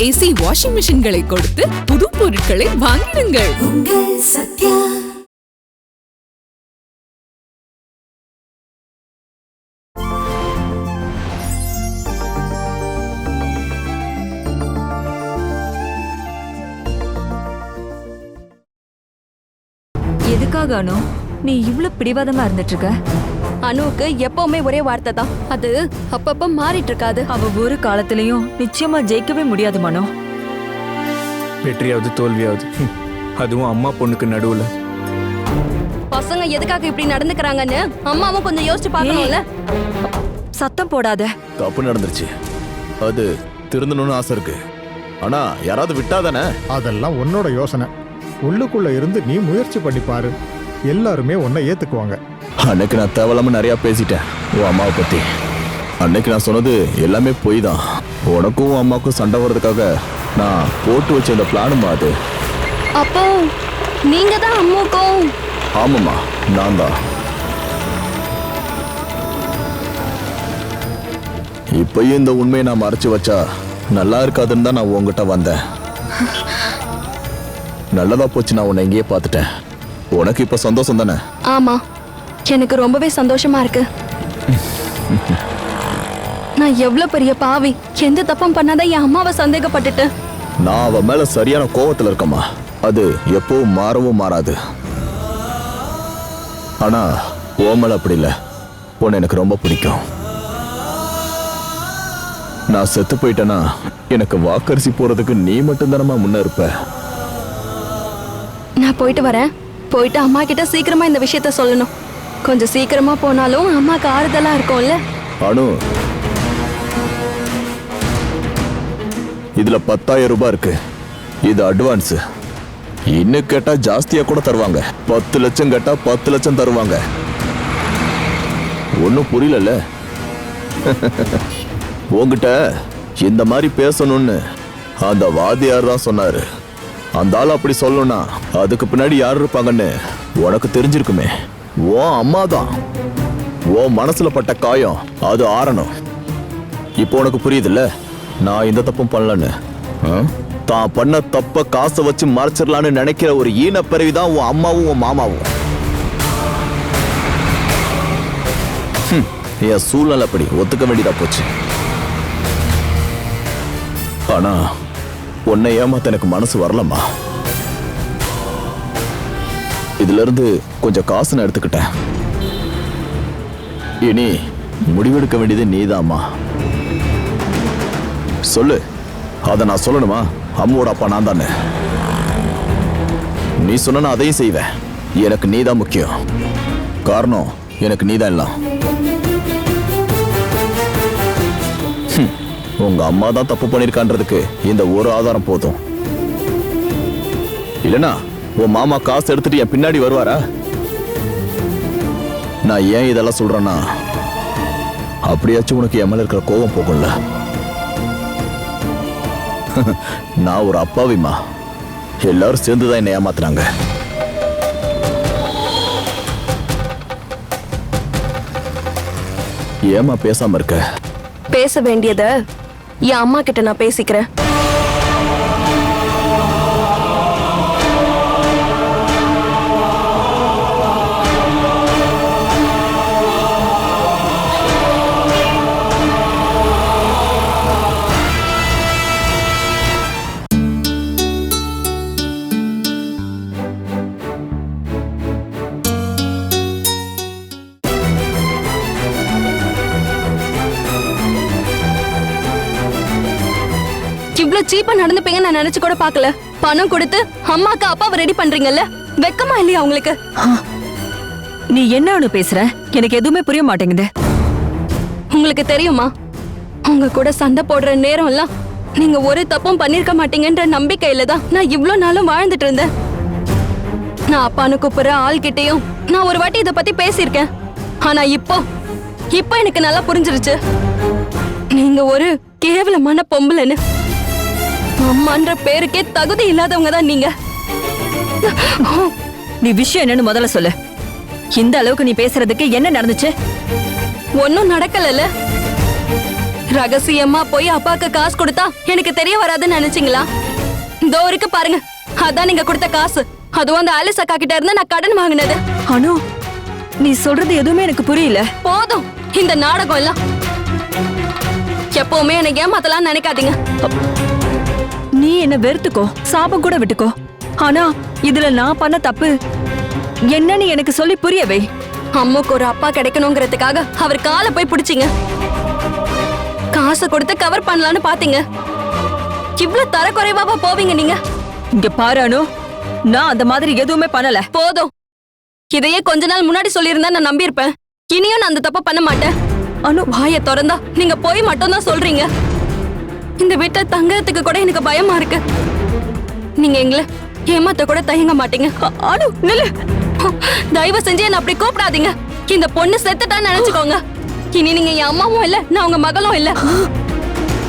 AC washing மிஷின்களை கொடுத்து புது பொருட்களை வாங்கிடுங்கள். சத்யா. எதுக்காக அனு நீ இவ்ளோ பிடிவாதமா இருந்துட்டு இருக்க? அனுவுக்கு எப்பவுமே ஒரே வார்த்தை தான், அது அப்பப்ப மாறிட்டு இருக்காது. அவ ஒரு காலத்திலயும் நிச்சயமா ஜெயிக்கவே முடியாது மனோ. வெற்றியாவது தோல்வியாவது, அதுவும் அம்மா பொண்ணுக்கு நடுவுல. பசங்க எதுக்காக இப்படி நடந்துக்கிறாங்கன்னு அம்மாவும் கொஞ்சம் யோசிச்சு பார்க்கணும்ல. சத்தம் போடாத. தப்பு நடந்துருச்சு, அது திருந்தணும்னு ஆசை இருக்கு. ஆனா யாராவது விட்டாதானே. அதெல்லாம் உன்னோட யோசனை. உள்ளுக்குள்ள இருந்து நீ முயற்சி பண்ணி பாரு, எல்லாருமே உன்னை ஏத்துக்குவாங்க. அன்னைக்கு நான் தேவையில்லாம நிறைய பேசிட்டேன் உன் அம்மாவை பத்தி. அன்னைக்கு நான் சொன்னது எல்லாமே பொய் தான். உனக்கும் உன் அம்மாவுக்கும் சண்டை வர்றதுக்காக நான் போட்டு வச்ச இந்த பிளானுமா அது? அப்போ நீங்க தான் அம்மாக்கும்? ஆமாம்மா, நான் தான். இப்பயும் இந்த உண்மையை நான் மறைச்சு வச்சா நல்லா இருக்காதுன்னு தான் நான் உங்ககிட்ட வந்தேன். நல்லதா போச்சு, நான் உன்னை எங்கேயே பார்த்துட்டேன். உனக்கு இப்ப சந்தோஷம் தானே? ஆமா, எனக்கு ரொம்பவே சந்தோஷமா இருக்கு. நான் எவ்வளவு பெரிய பாவி, எந்த தப்பும் பண்ணாத என் அம்மாவை சந்தேகப்பட்டுட்டு. நான் அவ மேல சரியான கோவத்துல இருக்கமா, அது எப்பவும் மாறவும் மாறாது. ஆனா ஓ மேல அப்படி இல்ல, உன்னை எனக்கு ரொம்ப பிடிக்கும். நான் செத்து போயிட்டேன்னா எனக்கு வாக்கரிசி போறதுக்கு நீ மட்டும் தானமா முன்ன இருப்ப. நான் போயிட்டு வரேன். போயிட்டு அம்மா கிட்ட சீக்கிரமா இந்த விஷயத்த சொல்லணும். கொஞ்சம் சீக்கிரமா போனாலும் அம்மாக்கு ஆறுதலா இருக்கும்ல. அனு, இதுல 10,000 ரூபாய் இருக்கு. இது அட்வான்ஸ். இன்னும் கேட்டா ஜாஸ்தியா கூட தருவாங்க. 10 லட்சம் கேட்டா 10 லட்சம் தருவாங்க. ஒன்னும் புரியல. உங்ககிட்ட இந்த மாதிரி பேசணும்னு அந்த வாதியார் தான் சொன்னாரு. அந்த ஆள் அப்படி சொல்லணும்னா அதுக்கு பின்னாடி யார் இருப்பாங்கன்னு உனக்கு தெரிஞ்சிருக்குமே. ஓ அம்மா தான். ஓ மனசுல பட்ட காயம் அது ஆறணும். இப்போ உனக்கு புரியுதுல்ல நான் இந்த தப்பும் பண்ணலன்னு. தான் பண்ண தப்ப காசை வச்சு மறைச்சிடலான்னு நினைக்கிற ஒரு ஈனப்பிறவிதான் உன் அம்மாவும் உன் மாமாவும். என் சூழ்நிலை அப்படி ஒத்துக்க வேண்டியதா போச்சு. ஆனா உன்னை ஏமாத்த எனக்கு மனசு வரலம்மா. இதுல இருந்து கொஞ்சம் காசு நான் எடுத்துக்கிட்டேன். இனி முடிவெடுக்க வேண்டியது நீதாம்மா. சொல்லு, அத நான் சொல்லணுமா? அம்மாவோட அப்பா நான் தானே. நீ சொன்ன அதையும் செய்வேன். எனக்கு நீதான் முக்கியம். காரணம் எனக்கு நீதான் எல்லாம். உங்க அம்மா தான் தப்பு பண்ணிருக்கான்றதுக்கு இந்த ஒரு ஆதாரம் போதும். இல்லனா உன் மாமா காசு எடுத்துட்டு என் பின்னாடி வருவாரா? நான் ஏன் இதெல்லாம் சொல்றேன்னா, அப்படியாச்சும் உனக்கு என் மேல இருக்கிற கோபம் போகும்ல. நான் ஒரு அப்பாவிமா. எல்லாரும் சேர்ந்துதான் என்னை ஏமாத்துறாங்க. ஏமா பேசாம இருக்க? பேச வேண்டியத என் அம்மா கிட்ட நான் பேசிக்கிறேன். இவ்வளவு சீப்பா நடந்துப்பீங்க நான் நினைச்சு கூட பாக்கல. பணம் கொடுத்து அம்மாக்கு அப்பாவை ரெடி பண்றீங்கல்ல, வெக்கமா இல்லையா உங்களுக்கு? நீ என்ன பேசுற? எனக்கு எதுவுமே புரிய மாட்டேங்குது. உங்களுக்கு தெரியுமா, உங்க கூட சண்டை போடுற நேரம் எல்லாம் நீங்க ஒரு தப்பும் பண்ணிருக்க மாட்டீங்கன்ற நம்பிக்கையில தான் நான் இவ்வளவு நாளும் வாழ்ந்துட்டு இருந்தேன். நான் அப்பான்னு கூப்பிடுற ஆள்கிட்டையும் நான் ஒரு வாட்டி இத பத்தி பேசியிருக்கேன். ஆனா இப்போ எனக்கு நல்லா புரிஞ்சிருச்சு, நீங்க ஒரு கேவலமான பொம்பளைன்னு. அம்மான்ற பேருக்கே தகுதி இல்லாதவங்க தான் நீங்க. நீ விஷயம் என்னன்னு முதல்ல சொல்லு. இந்த அளவுக்கு நீ பேசுறதுக்கு என்ன நடந்துச்சு? ஒன்னும் நடக்கல. ரகசியமா போய் அப்பாக்கு காசு கொடுத்தா எனக்கு தெரிய வராதுன்னு நினைச்சீங்களா? இதோ இருக்கு பாருங்க, அதான் நீங்க கொடுத்த காசு. அதுவும் அந்த ஆலிஸ் அக்கா கிட்ட இருந்து நான் கடன் வாங்கினது. அனு, நீ சொல்றது எதுவுமே எனக்கு புரியல. போதும் இந்த நாடகம் எல்லாம். எப்பவுமே எனக்கு ஏமாத்தலாம் நினைக்காதீங்க. நீ என்ன வெறுத்துக்கோ, சாபம் கூட விட்டுக்கோ. ஆனா இதுல நான் பண்ண தப்பு என்னன்னு எனக்கு சொல்லி புரியவே. அம்முக்கு ஒரு அப்பா கிடைக்கணுங்கிறதுக்காக அவர் காலை போய் பிடிச்சிங்க. காசு கொடுத்து கவர் பண்ணலான்னு பாத்தீங்க. இவ்ளோ தரக்குறைவாவா போவீங்க நீங்க? இங்க பாரு அனு, நான் அந்த மாதிரி எதுவுமே பண்ணல. போதும். இதையே கொஞ்ச நாள் முன்னாடி சொல்லியிருந்தா நான் நம்பியிருப்பேன். இனியும் நான் அந்த தப்ப பண்ண மாட்டேன். அனு, வாயை திறந்தா நீங்க போய் மட்டும் தான் சொல்றீங்க. இந்த வீட்டை தங்கறதுக்கு கூட எனக்கு பயமா இருக்கு. நீங்க எங்களை ஏமாத்த கூட தயங்க மாட்டீங்க. அனு நில்லு. தயவு செஞ்சு என்ன அப்படி கூப்பிடாதீங்க. இந்த பொண்ணு செத்துட்டான்னு நினைச்சுக்கோங்க. இனி நீங்க என் அம்மாவும் இல்ல, நான் உங்க மகளும் இல்ல.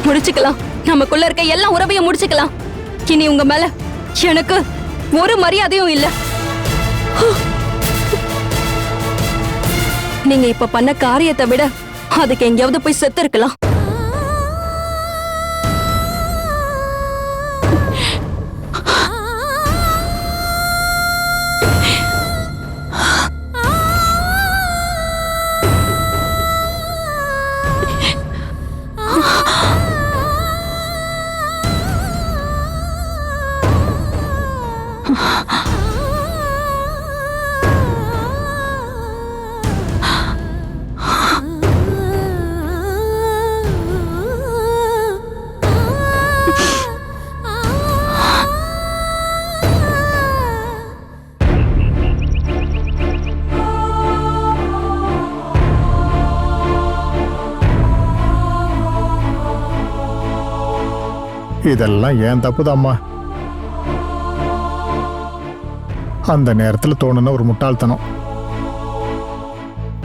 முடிச்சுக்கலாம். நமக்குள்ள இருக்க எல்லா உறவையும் முடிச்சுக்கலாம். இனி உங்க மேல எனக்கு ஒரு மரியாதையும் இல்ல. நீங்க இப்ப பண்ண காரியத்தை விட அதுக்கு எங்கேயாவது போய் செத்து இருக்கலாம். இதெல்லாம் ஏன் தப்புதாம்மா. அந்த நேரத்தில் தோணுன ஒரு முட்டாள்தனம்.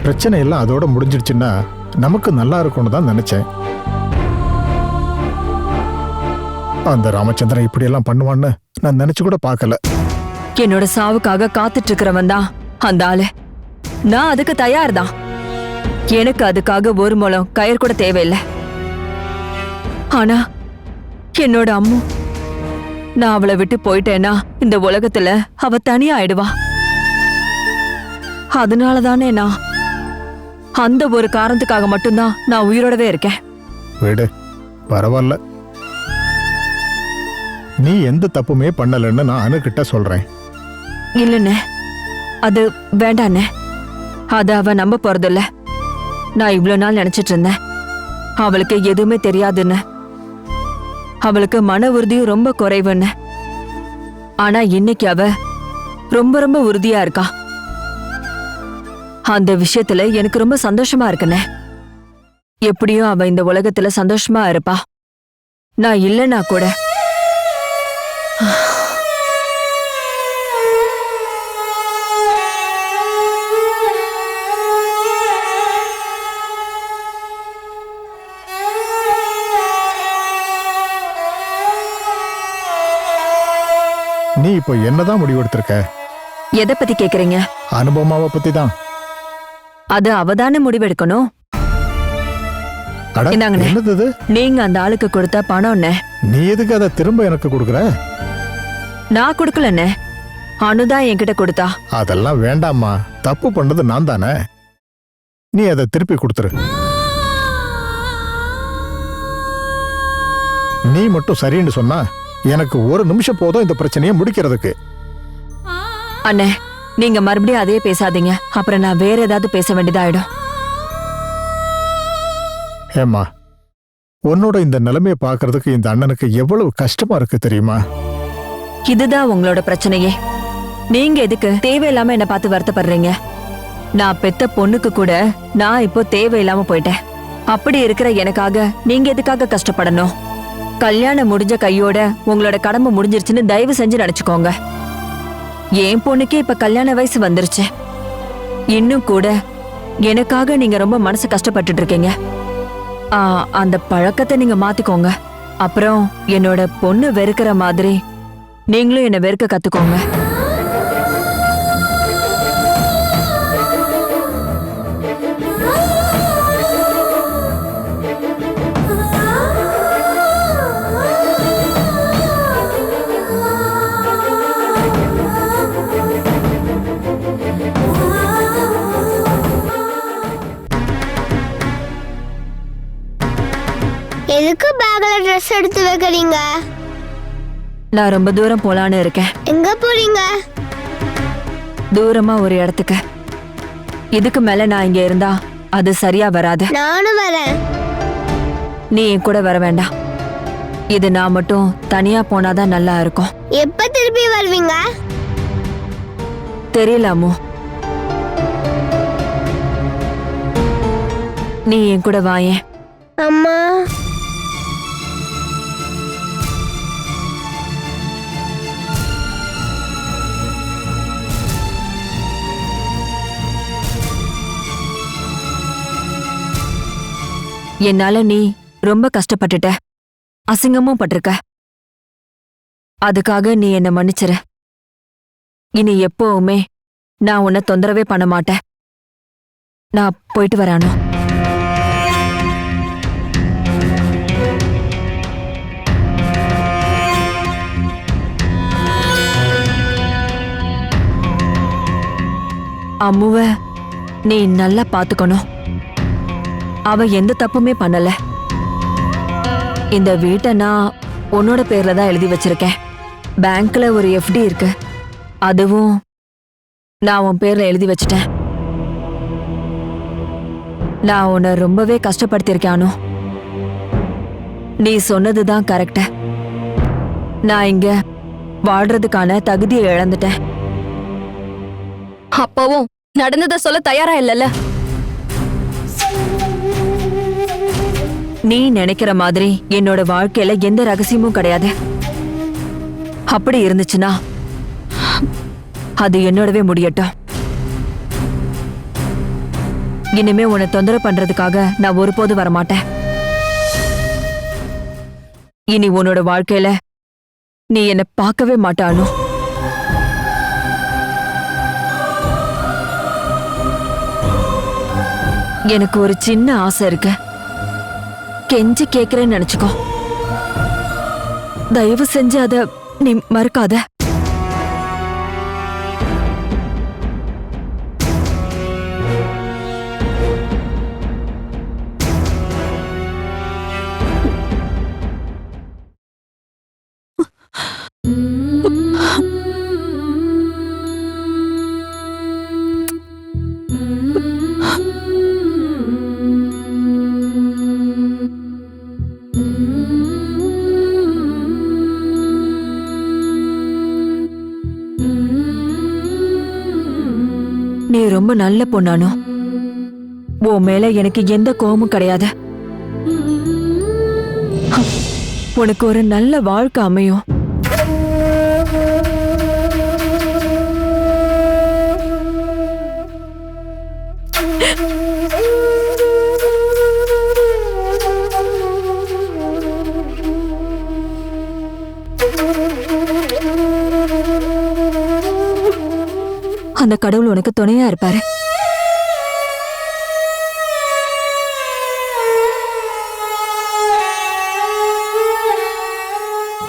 பிரச்சனை எல்லாம் அதோட முடிஞ்சிடுச்சுன்னா நமக்கு நல்லா இருக்கும்னு தான் நினைச்சேன். அந்த ராமச்சந்திரன் இப்படியெல்லாம் பண்ணுவான்னு நான் நினைச்சு கூட பார்க்கல. என்னோட சாவுக்காக காத்துட்டு இருக்கிறவன் தான் அந்த ஆளு. நான் அதுக்கு தயார் தான். எனக்கு அதுக்காக ஒரு முழம் கயிறு கூட தேவையில்லை. ஆனா என்னோட அம்மு, நான் அவளை விட்டு போயிட்டேன்னா இந்த உலகத்துல அவ தனியா ஆயிடுவா. அதனாலதானே நான் அந்த ஒரு காரணத்துக்காக மட்டும்தான் நான் உயிரோடவே இருக்கேன். விடு, பரவாயில்ல. நீ எந்த தப்புமே பண்ணலன்னு நான் அனுகிட்ட சொல்றேன். இல்லண்ணே, அது வேண்டாண்ணே. அத அவ நம்ப போறதில்ல. நான் இவ்வளவு நாள் நினைச்சிட்டு இருந்தேன் அவளுக்கு எதுவுமே தெரியாதுன்னு. அவளுக்கு மன உறுதியும் ரொம்ப குறைவுன்னு. ஆனா இன்னைக்கு அவ ரொம்ப ரொம்ப உறுதியா இருக்கா. அந்த விஷயத்துல எனக்கு ரொம்ப சந்தோஷமா இருக்குண்ணே. எப்படியும் அவ இந்த உலகத்துல சந்தோஷமா இருப்பா. நான் இல்லைன்னா கூட. நீ இப்போ என்னதான் முடிவெடுத்திருக்க? எதை பத்தி கேக்குறீங்க? அனுபவமாவை பத்தி தான். அது அவதானே முடிவெடுக்கணும். அட, இந்தாங்கண்ணே. என்னது இது? நீங்க அந்த ஆளுக்கு கொடுத்த பணம்ண்ணே. நீ எதுக்கு அதை திரும்ப எனக்கு கொடுக்குற? நான் கொடுக்கலண்ணே, அனுதான் என்கிட்ட கொடுத்தா. அதெல்லாம் வேண்டாம்மா. தப்பு பண்ணது நான் தானே. நீ அதை திருப்பி கொடுத்துரு. நீ மட்டும் சரின்னு சொன்னா எனக்கு ஒரு நிமிஷம் போதும் இந்த பிரச்சனையை முடிக்கிறதுக்கு. அண்ணே, நீங்க மறுபடியும் அதே பேசாதீங்க. அப்புறம் நான் வேற ஏதாவது பேச வேண்டியதாயிடும். ஏம்மா, உன்னோட இந்த நிலைமையை பார்க்கறதுக்கு இந்த அண்ணனுக்கு எவ்வளவு கஷ்டமா இருக்கு தெரியுமா? இதுதான் உங்களோட பிரச்சனையே. நீங்க எதுக்கு தேவையில்லாம என்ன பார்த்து வருத்தப்படுறீங்க? நான் பெத்த பொண்ணுக்கு கூட நான் இப்போ தேவையில்லாம போயிட்டேன். அப்படி இருக்கிற எனக்காக நீங்க எதுக்காக கஷ்டப்படணும்? கல்யாணம் முடிஞ்ச கையோட உங்களோட கடமை முடிஞ்சிருச்சுன்னு தயவு செஞ்சு நினைச்சுக்கோங்க. என் பொண்ணுக்கே இப்ப கல்யாண வயசு வந்துருச்சு. இன்னும் கூட எனக்காக நீங்க ரொம்ப மனசு கஷ்டப்பட்டுட்டு இருக்கீங்க. அந்த பழக்கத்தை நீங்க மாத்திக்கோங்க. அப்புறம் என்னோட பொண்ணு வெறுக்கிற மாதிரி நீங்களும் என்ன வெறுக்க கத்துக்கோங்க. எதுக்கு பேக்ல ட்ரெஸ் எடுத்து வைக்கிறீங்க? நான் ரொம்ப தூரம் போலான்னு இருக்கேன். எங்க போறீங்க? தூரமா ஒரு இடத்துக்கு. இதுக்கு மேல நான் இங்க இருந்தா அது சரியா வராது. நானும் வரேன். நீ என் கூட வர வேண்டாம். இது நான் மட்டும் தனியா போனாதான் நல்லா இருக்கும். எப்ப திருப்பி வருவீங்க? தெரியல அம்மு. நீ என் கூட வாயேன். அம்மா என்னால நீ ரொம்ப கஷ்டப்பட்டுட்ட, அசிங்கமும் பட்டிருக்க. அதுக்காக நீ என்ன மன்னிச்சிரு. இனி எப்பவுமே நான் உன்னை தொந்தரவே பண்ண மாட்டேன். நான் போயிட்டு வரானோ. அம்முவ நீ நல்லா பாத்துக்கணும். அவ எந்த தப்புமே பண்ணல. இந்த வீட்டை நான் உன்னோட பேர்ல தான் எழுதி வச்சிருக்கேன். பேங்க்ல ஒரு எஃப்டி இருக்கு, அதுவும் நான் உன் பேர்ல எழுதி வச்சிட்டேன். நான் உன்னை ரொம்பவே கஷ்டப்படுத்திருக்கானோ. நீ சொன்னதுதான் கரெக்ட். நான் இங்க வாழ்றதுக்கான தகுதியை இழந்துட்டேன். அப்பவும் நடந்ததை சொல்ல தயாரா இல்லல்ல. நீ நினைக்கிற மாதிரி என்னோட வாழ்க்கையில எந்த ரகசியமும் கிடையாது. அப்படி இருந்துச்சுன்னா அது என்னோடவே முடியட்டும். இனிமே உன்னை தொந்தரவு பண்றதுக்காக நான் ஒருபோதும் வரமாட்டேன். இனி உன்னோட வாழ்க்கையில நீ என்னை பார்க்கவே மாட்டானோ. எனக்கு ஒரு சின்ன ஆசை இருக்கு. கெஞ்சி கேக்குறேன்னு நினைச்சுக்கோ. தயவு செஞ்சு அத நீ மறுக்காத. நீ ரொம்ப நல்ல பொண்ணானோ. உன் மேல எனக்கு எந்த கோபமும் கிடையாது. உனக்கு ஒரு நல்ல வாழ்க்கை அமையும். அந்த கடவுள் உனக்கு துணையா இருப்பாரு.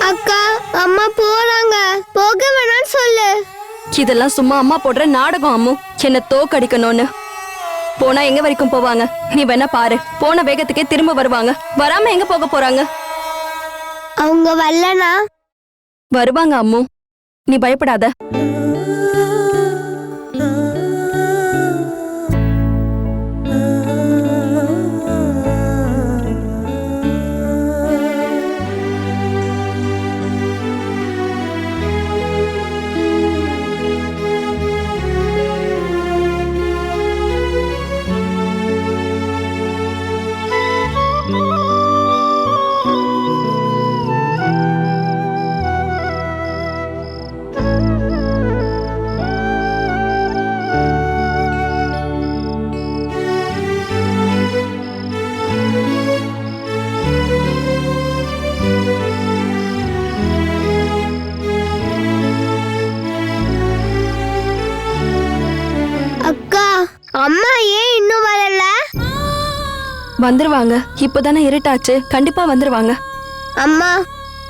அக்கா, அம்மா போறாங்க. போக வேணாம்னு சொல்லு. இதெல்லாம் சும்மா அம்மா போடுற நாடகம் அம்மு. என்ன தோக்கடிக்கணும்னு. போனா எங்க வரைக்கும் போவாங்க? நீ வேணா பாரு. போன வேகத்துக்கே திரும்ப வருவாங்க. வராம எங்க போக போறாங்க? அவங்க வரலனா வருவாங்க அம்மு, நீ பயப்படாத. அம்மா ஏன் இன்னும் வரல? வந்துருவாங்க. இப்பதானே இருட்டாச்சு, கண்டிப்பா வந்துருவாங்க. அம்மா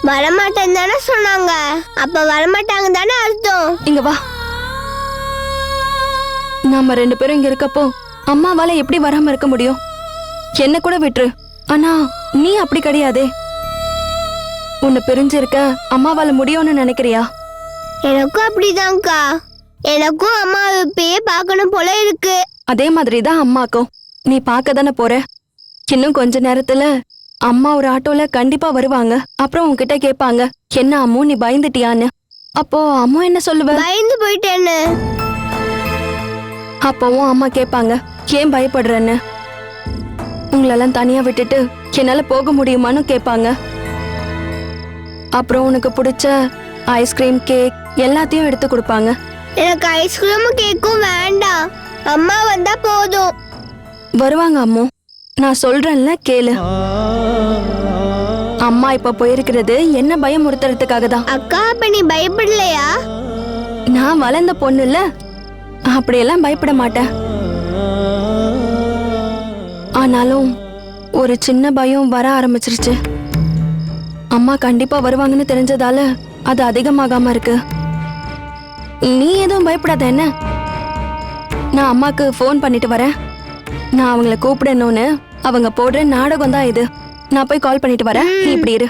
வரமாட்டேன்னு தானே சொன்னாங்க. அப்ப வரமாட்டாங்க தானே அர்த்தம். இங்க வா. நாம ரெண்டு பேரும் இங்க இருக்கப்போ அம்மாவால எப்படி வராம இருக்க முடியும்? என்ன கூட விட்டுரு. ஆனா நீ அப்படி கிடையாதே. உன்னை பிரிஞ்சிருக்க அம்மாவால முடியும்னு நினைக்கிறியா? எனக்கும் அப்படிதான்க்கா. எனக்கும் அம்மாவை இப்பயே பார்க்கணும் போல இருக்கு. அதே மாதிரிதான் அம்மாக்கும். நீ பார்க்க தானே போற. இன்னும் கொஞ்ச நேரத்துல அம்மா ஒரு ஆட்டோல கண்டிப்பா வருவாங்க. அப்புறம் உன்கிட்ட கேட்பாங்க, என்ன அம்மு நீ பயந்துட்டியான்னு. அப்போ அம்மா என்ன சொல்லுவ? பயந்து போயிட்டேன்னு. அப்பவும் அம்மா கேட்பாங்க, ஏன் பயப்படுறன்னு. உங்களெல்லாம் தனியா விட்டுட்டு என்னால போக முடியுமான்னு கேட்பாங்க. அப்புறம் உனக்கு பிடிச்ச ஐஸ்கிரீம், கேக் எல்லாத்தையும் எடுத்து கொடுப்பாங்க. எனக்கு ஐஸ்கிரீமும் கேக்கும் வேண்டாம், அம்மா வந்தா போதும். வருவாங்க அம்மு, நான் சொல்றேன்ல கேளு. அம்மா இப்ப போயிருக்கிறது என்ன பயமுறுத்துறதுக்காக தான். அக்கா அப்ப நீ பயப்படலையா? நான் வளர்ந்த பொண்ணு இல்ல, அப்படியெல்லாம் பயப்பட மாட்டேன். ஆனாலும் ஒரு சின்ன பயம் வர ஆரம்பிச்சிருச்சு. அம்மா கண்டிப்பா வருவாங்கன்னு தெரிஞ்சதால அது அதிகமாகாம இருக்கு. நீ எதுவும் பயப்படாத என்ன. நான் அம்மாக்கு ஃபோன் பண்ணிட்டு வரேன். நான் அவங்கள கூப்பிடணும்னு அவங்க போடுற நாடகம் தான் இது. நான் போய் கால் பண்ணிட்டு வரேன், நீ இப்படி இரு.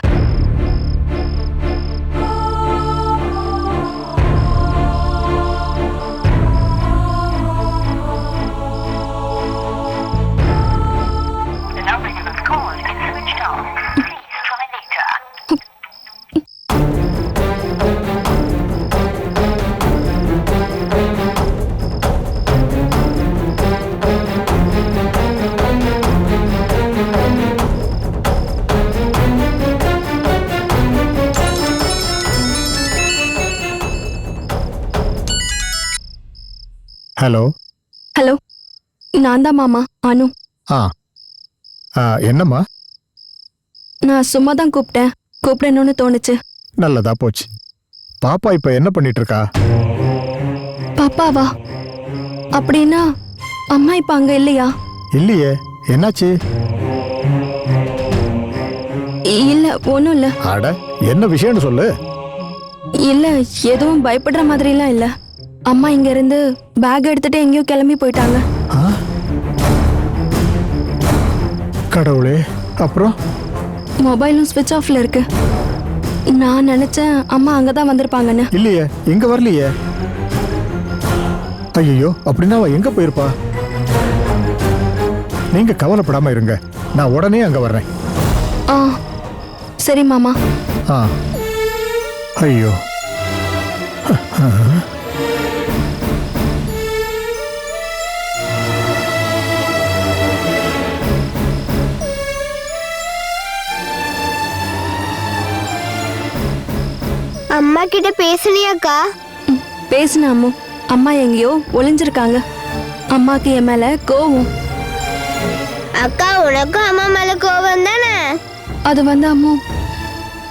ஹலோ. ஹலோ, நான் தான் மாமா அனு. ஆ என்னம்மா? நான் சும்மா தான் கூப்பிடணும்னு தோணுச்சு. நல்லதா போச்சு. பாப்பா இப்ப என்ன பண்ணிட்டு இருக்கா? பாப்பாவா? அப்படின்னா அம்மா இப்ப அங்க இல்லையா? இல்லையே, என்னாச்சு? இல்ல, ஒண்ணும் இல்ல. அட, என்ன விஷயம்னு சொல்லு. இல்ல, எதுவும் பயப்படுற மாதிரிலாம் இல்ல. அம்மா இங்க இருந்து பேக் எடுத்துட்டு எங்கேயோ கிளம்பி போயிட்டாங்க. கடவுளே, அப்புறம்? மொபைலும் ஸ்விட்ச் ஆஃப்ல இருக்கு. நான் நினைச்சேன் அம்மா அங்கதான் வந்திருப்பாங்கன்னு. இல்லையே, எங்க வரலையே. ஐயோ, அப்படின்னா அவ எங்க போயிருப்பா? நீங்க கவலைப்படாம இருங்க, நான் உடனே அங்க வர்றேன். ஆ சரி மாமா. ஆ. ஐயோ. அம்மா கிட்ட பேசுனியாக்கா? பேசுன அம்மு. அம்மா எங்கேயோ ஒளிஞ்சிருக்காங்க. அம்மாக்கு என் மேல கோவம். அக்கா உனக்கும் அம்மா மேல கோவம் தானே? அது அம்மு,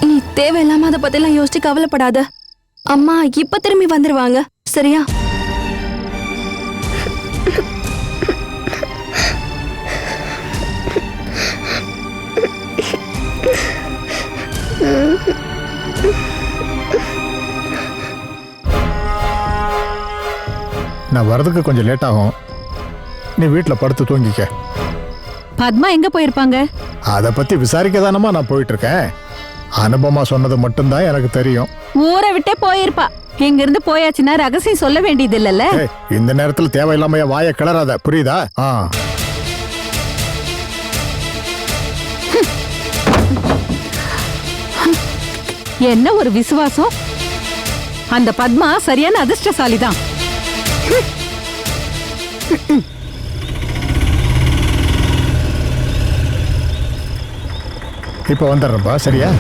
நீ தேவையில்லாம அதை பத்திலாம் யோசிச்சு கவலைப்படாத. அம்மா இப்ப திரும்பி வந்துருவாங்க, சரியா? நான் வரதுக்கு கொஞ்சம் லேட் ஆகும், நீ வீட்டுல படுத்து தூங்கிக்க. பத்மா எங்க போயிருப்பாங்க? அதை பத்தி விசாரிக்க தானமா நான் போயிட்டு இருக்கேன். அனுபமா சொன்னது மட்டும்தான் எனக்கு தெரியும். ஊரை விட்டே போயிருப்பா. இங்க இருந்து போயாச்சுன்னா ரகசியம் சொல்ல வேண்டியது இல்லல்ல. ஏய், இந்த நேரத்துல தேவையில்லாம வாயை கிளறாத, புரியுதா? என்ன ஒரு விசுவாசம்! அந்த பத்மா சரியான அதிர்ஷ்டசாலிதான். இப்ப வந்துடுறப்பா, சரியா?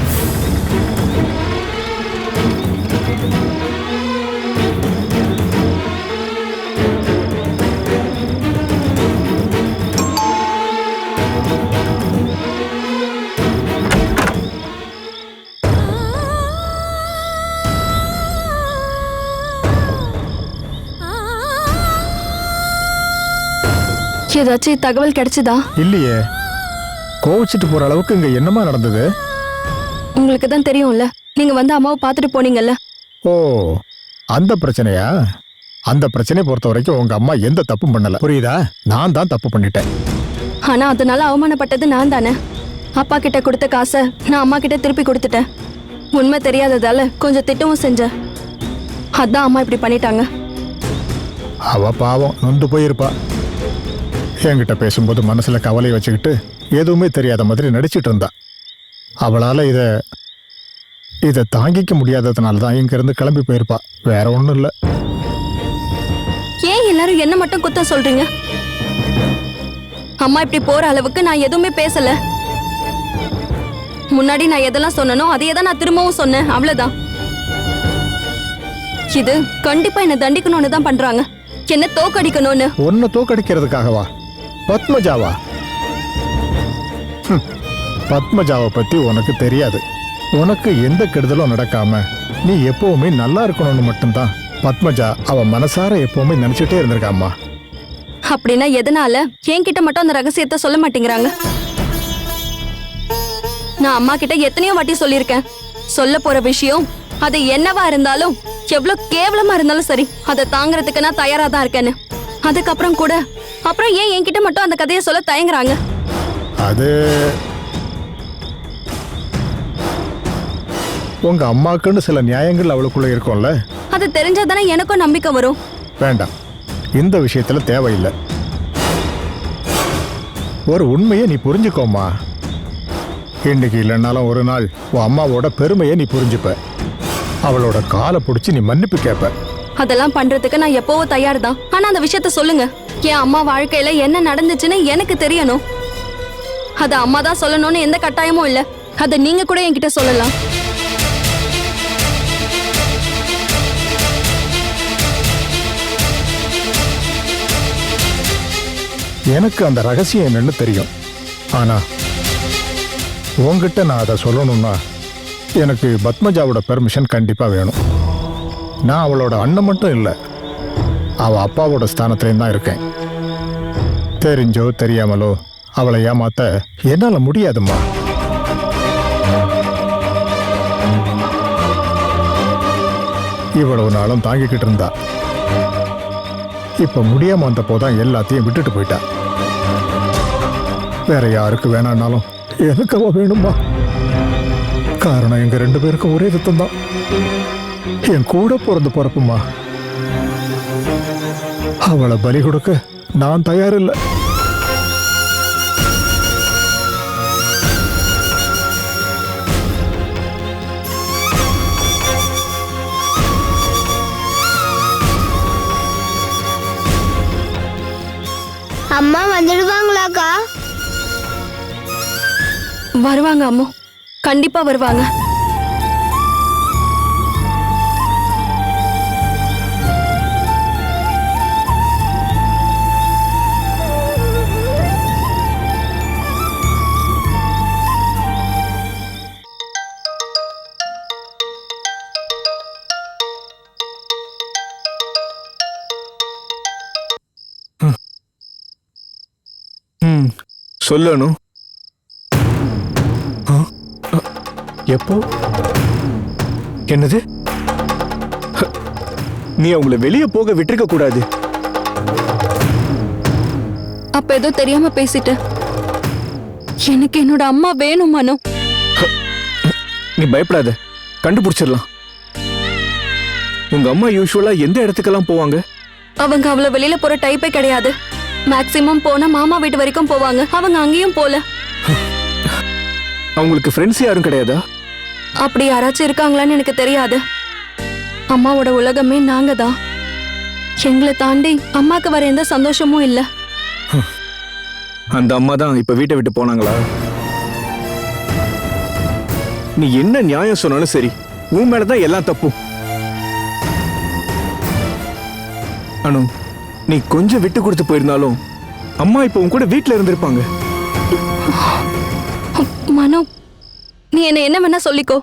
ஏதாச்சும் தகவல் கிடைச்சதா? இல்லையே, கோவிச்சிட்டு போற அளவுக்கு இங்க என்னமா நடந்தது? உங்களுக்கு தான் தெரியும்ல, நீங்க வந்து அம்மாவை பார்த்துட்டு போனீங்கல்ல. ஓ, அந்த பிரச்சனையா? அந்த பிரச்சனையை பொறுத்த வரைக்கும் உங்க அம்மா எந்த தப்பும் பண்ணல, புரியுதா? நான் தான் தப்பு பண்ணிட்டேன். ஆனா அதனால அவமானப்பட்டது நான் தானே. அப்பா கிட்ட கொடுத்த காசை நான் அம்மா கிட்ட திருப்பி கொடுத்துட்டேன். உண்மை தெரியாததால கொஞ்சம் திட்டவும் செஞ்சேன். அதான் அம்மா இப்படி பண்ணிட்டாங்க. அவ பாவம் நொந்து போயிருப்பா. என்கிட்ட பேசும்போது மனசுல கவலையை வச்சுக்கிட்டு எதுவுமே தெரியாத மாதிரி நடிச்சிட்டு இருந்தா. அவளால இதை தாங்கிக்க முடியாததுனால தான் இங்கிருந்து கிளம்பி போயிருப்பா. வேற ஒன்றும் இல்லை. ஏன் எல்லாரும் என்ன மட்டும் குத்தம் சொல்றீங்க? அம்மா இப்படி போற அளவுக்கு நான் எதுவுமே பேசல. முன்னாடி நான் எதெல்லாம் சொன்னனோ அதையே தான் நான் திரும்பவும் சொன்னேன், அவ்வளவுதான். இது கண்டிப்பா என்ன தண்டிக்கணும்னு தான் பண்றாங்க, என்ன தோக்கடிக்கணும்னு. ஒன்னு தோக்கடிக்கிறதுக்காகவா? பத்மஜாவா? பத்மஜாவை பத்தி உனக்கு தெரியாது. உனக்கு எந்த கெடுதலும் நடக்காம நீ எப்பவுமே நல்லா இருக்கணும்னு மட்டும்தான் பத்மஜா அவ மனசார எப்பவுமே நினைச்சிட்டே இருந்திருக்காம்மா. அப்படின்னா எதனால என்கிட்ட மட்டும் அந்த ரகசியத்தை சொல்ல மாட்டேங்கிறாங்க? நான் அம்மா கிட்ட எத்தனையோ வாட்டி சொல்லியிருக்கேன், சொல்ல போற விஷயம் அது என்னவா இருந்தாலும் எவ்வளவு கேவலமா இருந்தாலும் சரி அதை தாங்கறதுக்கு நான் தயாரா தான் இருக்கேன்னு. அதுக்கப்புறம் கூட அப்புறம் ஏன் என்கிட்ட மட்டும் அந்த கதையை சொல்ல தயங்குறாங்க? அது உங்க அம்மாக்குன்னு சில நியாயங்கள் அவளுக்குள்ள இருக்கும்ல. அது தெரிஞ்சாதானே எனக்கும் நம்பிக்கை வரும். வேண்டாம், இந்த விஷயத்துல தேவையில்லை. ஒரு உண்மையை நீ புரிஞ்சுக்கோமா. இன்னைக்கு இல்லைன்னாலும் ஒரு நாள் உன் அம்மாவோட பெருமையை நீ புரிஞ்சுப்ப. அவளோட காலை பிடிச்சி நீ மன்னிப்பு கேட்ப. அதெல்லாம் பண்றதுக்கு நான் எப்பவோ தயார் தான். ஆனா அந்த விஷயத்த சொல்லுங்க. என் அம்மா வாழ்க்கையில என்ன நடந்துச்சுன்னு எனக்கு தெரியணும். அத அம்மா தான் சொல்லணும்னு எந்த கட்டாயமும் இல்ல. அத நீங்க கூட என்கிட்ட சொல்லலாம். எனக்கு அந்த ரகசியம் என்னன்னு தெரியும். ஆனா உங்ககிட்ட நான் அதை சொல்லணும்னா எனக்கு பத்மஜாவோட பெர்மிஷன் கண்டிப்பா வேணும். நான் அவளோட அண்ணன் மட்டும் இல்லை, அவ அப்பாவோட ஸ்தானத்துலேயும் தான் இருக்கேன். தெரிஞ்சோ தெரியாமலோ அவளை ஏமாத்த என்னால முடியாதும்மா. இவ்வளவு நாளும் தாங்கிக்கிட்டு இருந்தா. இப்ப முடியாம வந்த போதான் எல்லாத்தையும் விட்டுட்டு போயிட்டா. வேற யாருக்கு வேணான்னாலும் எனக்கு அவ வேணுமா? காரணம் எங்க 2 பேருக்கும் ஒரே ரத்தம் தான். என் கூட பிறந்து பிறப்புமா. அவளை பலி கொடுக்க நான் தயாரில்லை. அம்மா வந்துடுவாங்களாக்கா? வருவாங்க அம்மு, கண்டிப்பா வருவாங்க. சொல்லணும். எப்போ? என்னது? நீ அவங்கள வெளியே போக விட்டுருக்க கூடாது. அப்ப ஏதோ தெரியாம பேசிட்ட. எனக்கு என்னோட அம்மா வேணும் மனு. நீ பயப்படாத, கண்டுபிடிச்சிடலாம். உங்க அம்மா யூசுவலா எந்த இடத்துக்கெல்லாம் போவாங்க? அவங்க அவ்வளவு வெளியில போற டைப்பே கிடையாது. மேக்சிமம் போனா மாமா வீட்டு வரைக்கும் போவாங்க. அவங்க அங்கேயும் போல. அவங்களுக்கு ஃப்ரெண்ட்ஸ் யாரும் கிடையாதா? அப்படி யாராச்சும் இருக்காங்களான்னு எனக்கு தெரியாது. அம்மாவோட உலகமே நாங்க தான். எங்களை தாண்டி அம்மாக்கு வர எந்த சந்தோஷமும் இல்ல. அந்த அம்மா தான் இப்ப வீட்டை விட்டு போனாங்களா? நீ என்ன நியாயம் சொன்னாலும் சரி, உன் மேலதான் எல்லாம் தப்பும். அனு, நீ கொஞ்சம் விட்டு கொடுத்து போயிருந்தாலும் அம்மா இப்ப உன் கூட வீட்டுல இருந்திருப்பாங்க. மனோ, நீ என்ன வேணா சொல்லிக்கோ.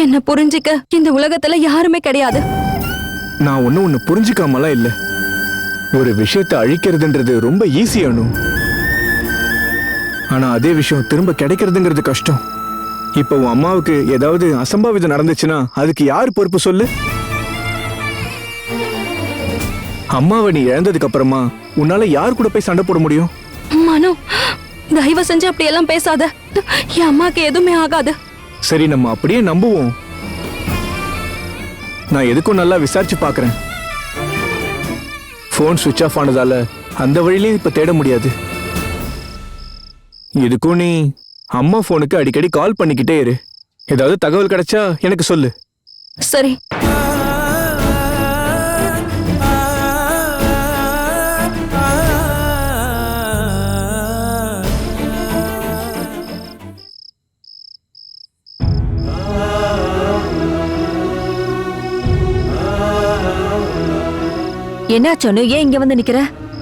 என்ன புரிஞ்சிக்க இந்த உலகத்துல யாருமே கிடையாது. நான் ஒண்ணு புரிஞ்சுக்காமலாம் இல்ல. ஒரு விஷயத்தை அழிக்கிறதுன்றது ரொம்ப ஈஸி அனு. ஆனா அதே விஷயம் திரும்ப கிடைக்கிறதுங்கிறது கஷ்டம். இப்ப உன் அம்மாவுக்கு ஏதாவது அசம்பாவிதம் நடந்துச்சுன்னா அதுக்கு யார் பொறுப்பு சொல்லு? அம்மாவை நீ இழந்ததுக்கு அப்புறமா உன்னால யார் கூட போய் சண்டை போட முடியும்? மனோ, தயவு செஞ்சு அப்படி எல்லாம் பேசாத. என் அம்மாக்கு எதுவுமே ஆகாது. சரி, நம்ம அப்படியே நம்புவோம். நான் எதுக்கும் நல்லா விசாரிச்சு பார்க்கறேன். ஃபோன் சுவிட்ச் ஆஃப் ஆனதால அந்த வழியிலையும் இப்ப தேட முடியாது. இதுக்கும் நீ அம்மா ஃபோனுக்கு அடிக்கடி கால் பண்ணிக்கிட்டே இரு. ஏதாவது தகவல் கிடைச்சா எனக்கு சொல்லு. சரி. என்னாச்சோன்னு ஏன் இங்க வந்து நிக்கிற?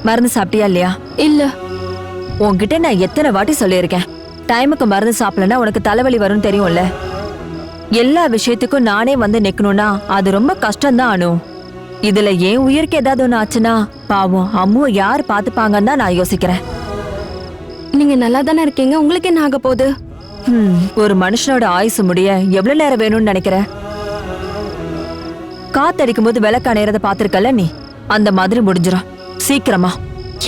மருந்து சாப்பிட்டியா இல்லையா? இல்ல. உன்கிட்ட நான் எத்தனை வாட்டி சொல்லியிருக்கேன், டைமுக்கு மருந்து சாப்பிடலன்னா உனக்கு தலைவலி வரும்னு தெரியும்ல. எல்லா விஷயத்துக்கும் நானே வந்து நிக்கணும்னா அது ரொம்ப கஷ்டம்தான் அனு. இதுல ஏன் உயிருக்கு ஏதாவது ஒண்ணு ஆச்சுன்னா பாவம் அம்முவை யார் பாத்துப்பாங்கன்னு தான் நான் யோசிக்கிறேன். நீங்க நல்லா தானே இருக்கீங்க, உங்களுக்கு என்ன ஆக போகுது? ஒரு மனுஷனோட ஆயுசு முடிய எவ்வளவு நேரம் வேணும்னு நினைக்கிற? காத்தடிக்கும் போது விளக்கு அணையறத பாத்திருக்கல நீ, அந்த மாதிரி முடிஞ்சிடும் சீக்கிரமா.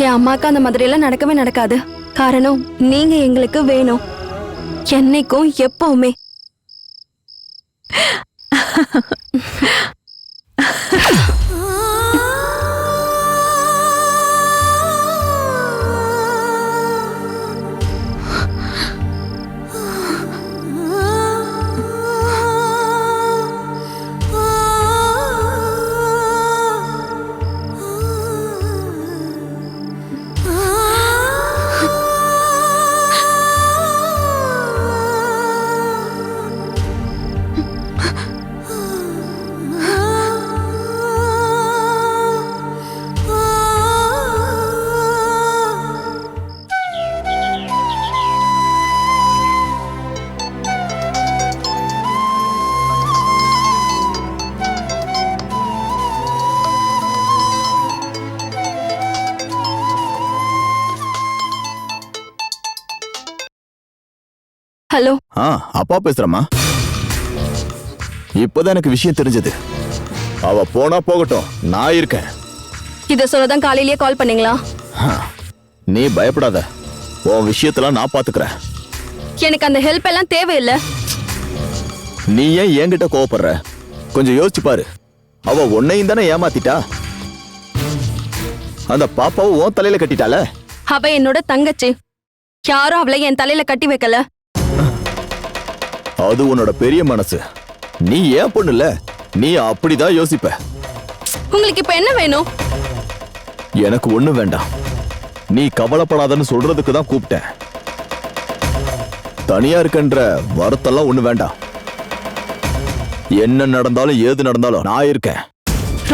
என் அம்மாக்கு அந்த மாதிரி எல்லாம் நடக்கவே நடக்காது. காரணம் நீங்க எங்களுக்கு வேணும், என்னைக்கும் எப்பவுமே. ஹலோ. அப்பா பேசுறமா? இப்பதான் எனக்கு விஷயம் தெரிஞ்சது. அவ போனா போகட்டும், நான் இருக்கேன். இத சொல்லதான் காலையிலேயே கால் பண்ணீங்களா? நீ பயப்படாத, உன் விஷயத்தெல்லாம் நான் பாத்துக்கிறேன். எனக்கு அந்த ஹெல்ப் எல்லாம் தேவையில்லை. நீ ஏன் என்கிட்ட கோவப்படுற? கொஞ்சம் யோசிச்சு பாரு. அவ உன்னையும் தானே ஏமாத்திட்டா. அந்த பாப்பாவை உன் தலையில கட்டிட்டால. அவ என்னோட தங்கச்சி, யாரும் அவளை என் தலையில கட்டி வைக்கல. அது உன்னோட பெரிய மனசு. நீ ஏன் பொண்ணுல, நீ அப்படிதான் யோசிப்ப. உங்களுக்கு இப்ப என்ன வேணும்? எனக்கு ஒண்ணு வேண்டாம். நீ கவலைப்படாதன்னு சொல்றதுக்கு தான் கூப்பிட்டேன். தனியா இருக்கன்ற வருத்தெல்லாம் ஒண்ணு வேண்டாம். என்ன நடந்தாலும் ஏது நடந்தாலும் நான் இருக்கேன்.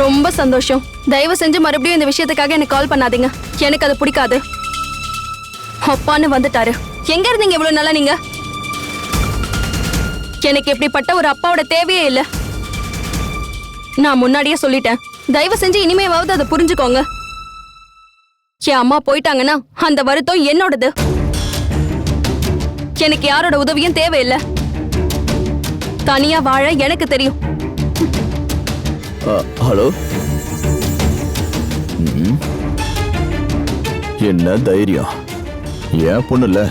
ரொம்ப சந்தோஷம். தயவு செஞ்சு மறுபடியும் இந்த விஷயத்துக்காக எனக்கு கால் பண்ணாதீங்க. எனக்கு அது பிடிக்காது. அப்பான்னு வந்துட்டாரு. எங்க இருந்தீங்க இவ்வளவு நாளா நீங்க? எனக்கு எப்படிப்பட்ட ஒரு அப்பாவோட தேவையே இல்ல. நான் முன்னாடியே சொல்லிட்டேன். தயவு செஞ்சு இனிமேவாவது அதை புரிஞ்சுக்கோங்க. என் அம்மா போயிட்டாங்கன்னா அந்த வருத்தம் என்னோடது. எனக்கு யாரோட உதவியும் தேவையில்லை. தனியா வாழ எனக்கு தெரியும். ஹலோ. என்ன தைரியம்? ஏன் பொண்ணுல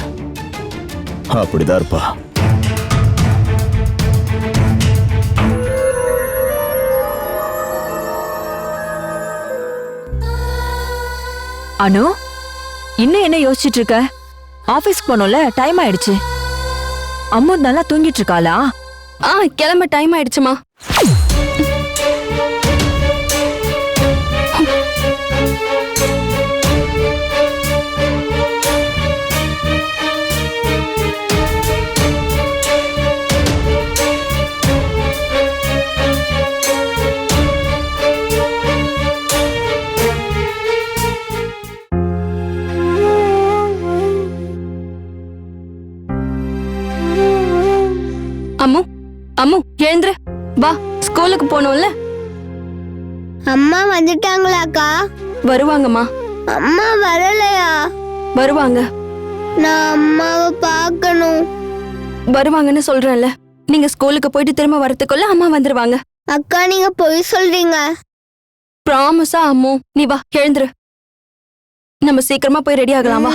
அப்படிதான் இருப்பா. அனு, இன்னும் என்ன யோசிச்சுட்டு இருக்க? ஆபீஸ்க்கு போனோம்ல, டைம் ஆயிடுச்சு. அம்மு நல்லா தூங்கிட்டு இருக்காளா? கிளம்ப டைம் ஆயிடுச்சுமா. அம்மு, அம்மு எழுந்துரு. வா, ஸ்கூலுக்கு போனோம்ல. அம்மா வந்துட்டாங்களாக்கா? வருவாங்கம்மா. அம்மா வரலையா? வருவாங்க. நான் அம்மாவை பார்க்கணும். வருவாங்கன்னு சொல்றேன்ல. நீங்க ஸ்கூலுக்கு போயிட்டு திரும்ப வரதுக்குள்ள அம்மா வந்துருவாங்க. அக்கா, நீங்க பொய் சொல்றீங்க. ப்ராமிஸா அம்மு? நீ வா, எழுந்துரு. நம்ம சீக்கிரமா போய் ரெடி ஆகலாமா?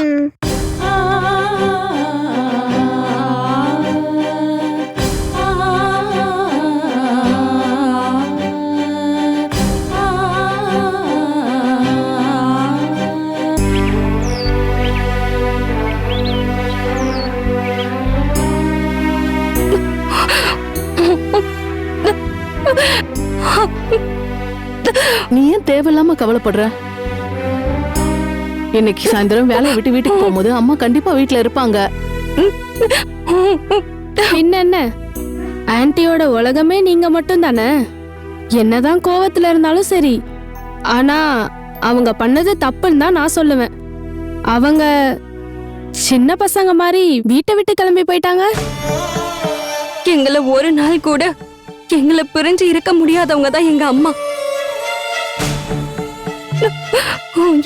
நீ ஏன் தேவையில்லாம கவலைப்படுற? இன்னைக்கு சாயந்தரம் வேலையை விட்டு வீட்டுக்கு போகும்போது அம்மா கண்டிப்பா வீட்ல இருப்பாங்க. என்ன ஆன்ட்டியோட உலகமே நீங்க மட்டும் தானே. என்னதான் கோவத்துல இருந்தாலும் சரி, ஆனா அவங்க பண்ணது தப்புன்னு தான் நான் சொல்லுவேன். அவங்க சின்ன பசங்க மாதிரி வீட்டை விட்டு கிளம்பி போயிட்டாங்க. எங்களை ஒரு நாள் கூட எங்களை பிரிஞ்சு இருக்க முடியாதவங்க தான் எங்க அம்மா.